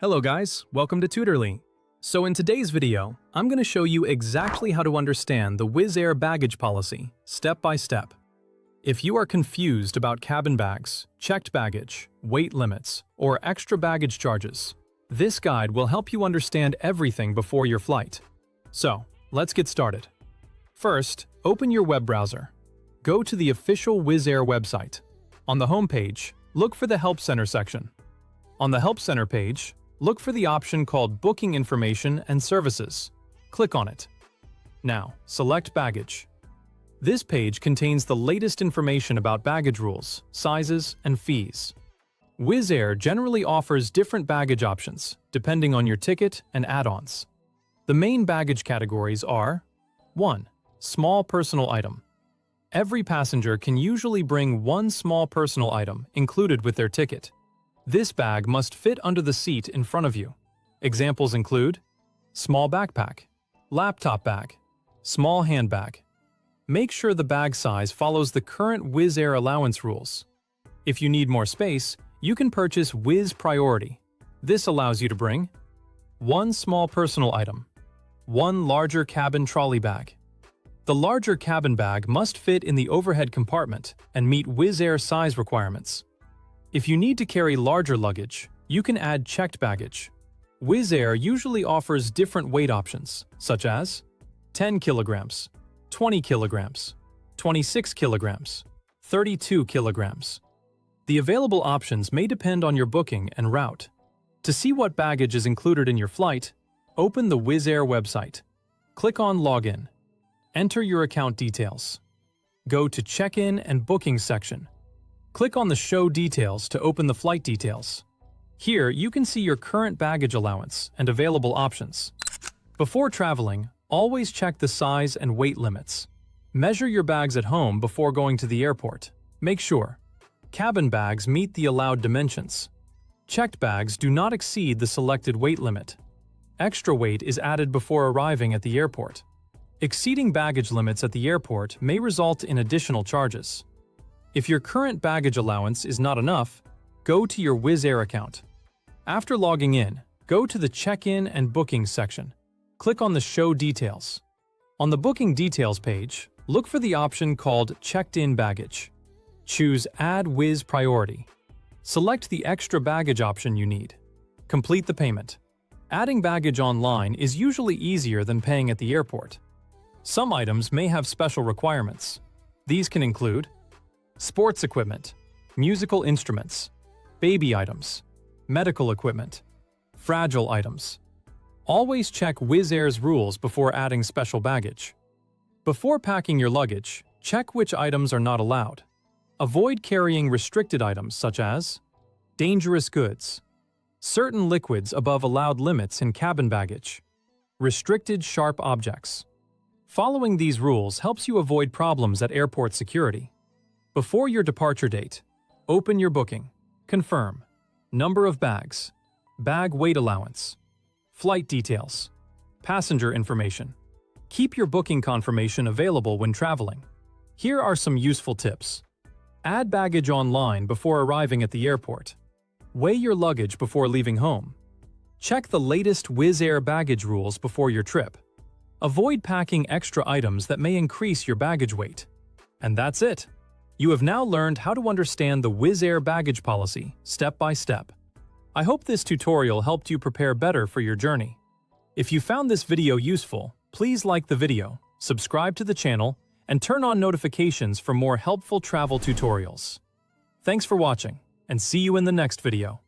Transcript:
Hello guys, welcome to Tutorly. So in today's video, I'm going to show you exactly how to understand the Wizz Air baggage policy, step by step. If you are confused about cabin bags, checked baggage, weight limits, or extra baggage charges, this guide will help you understand everything before your flight. So, let's get started. First, open your web browser. Go to the official Wizz Air website. On the homepage, look for the Help Center section. On the Help Center page, look for the option called Booking Information and Services. Click on it. Now, select Baggage. This page contains the latest information about baggage rules, sizes, and fees. Wizz Air generally offers different baggage options, depending on your ticket and add-ons. The main baggage categories are 1. Small personal item. Every passenger can usually bring one small personal item included with their ticket. This bag must fit under the seat in front of you. Examples include small backpack, laptop bag, small handbag. Make sure the bag size follows the current Wizz Air allowance rules. If you need more space, you can purchase Wizz Priority. This allows you to bring one small personal item, one larger cabin trolley bag. The larger cabin bag must fit in the overhead compartment and meet Wizz Air size requirements. If you need to carry larger luggage, you can add checked baggage. Wizz Air usually offers different weight options, such as 10 kilograms, 20 kilograms, 26 kilograms, 32 kilograms. The available options may depend on your booking and route. To see what baggage is included in your flight, open the Wizz Air website. Click on Login. Enter your account details. Go to Check-in and Booking section. Click on the Show Details to open the flight details. Here, you can see your current baggage allowance and available options. Before traveling, always check the size and weight limits. Measure your bags at home before going to the airport. Make sure cabin bags meet the allowed dimensions. Checked bags do not exceed the selected weight limit. Extra weight is added before arriving at the airport. Exceeding baggage limits at the airport may result in additional charges. If your current baggage allowance is not enough, go to your Wizz Air account. After logging in, go to the Check-in and Booking section. Click on the Show Details. On the Booking Details page, look for the option called Checked-in Baggage. Choose Add Wizz Priority. Select the extra baggage option you need. Complete the payment. Adding baggage online is usually easier than paying at the airport. Some items may have special requirements. These can include sports equipment, musical instruments, baby items, medical equipment, fragile items. Always check Wizz Air's rules before adding special baggage. Before packing your luggage, check which items are not allowed. Avoid carrying restricted items such as dangerous goods, certain liquids above allowed limits in cabin baggage, restricted sharp objects. Following these rules helps you avoid problems at airport security. Before your departure date, open your booking. Confirm number of bags, bag weight allowance, flight details, passenger information. Keep your booking confirmation available when traveling. Here are some useful tips. Add baggage online before arriving at the airport. Weigh your luggage before leaving home. Check the latest Wizz Air baggage rules before your trip. Avoid packing extra items that may increase your baggage weight. And that's it. You have now learned how to understand the Wizz Air baggage policy, step by step. I hope this tutorial helped you prepare better for your journey. If you found this video useful, please like the video, subscribe to the channel, and turn on notifications for more helpful travel tutorials. Thanks for watching, and see you in the next video.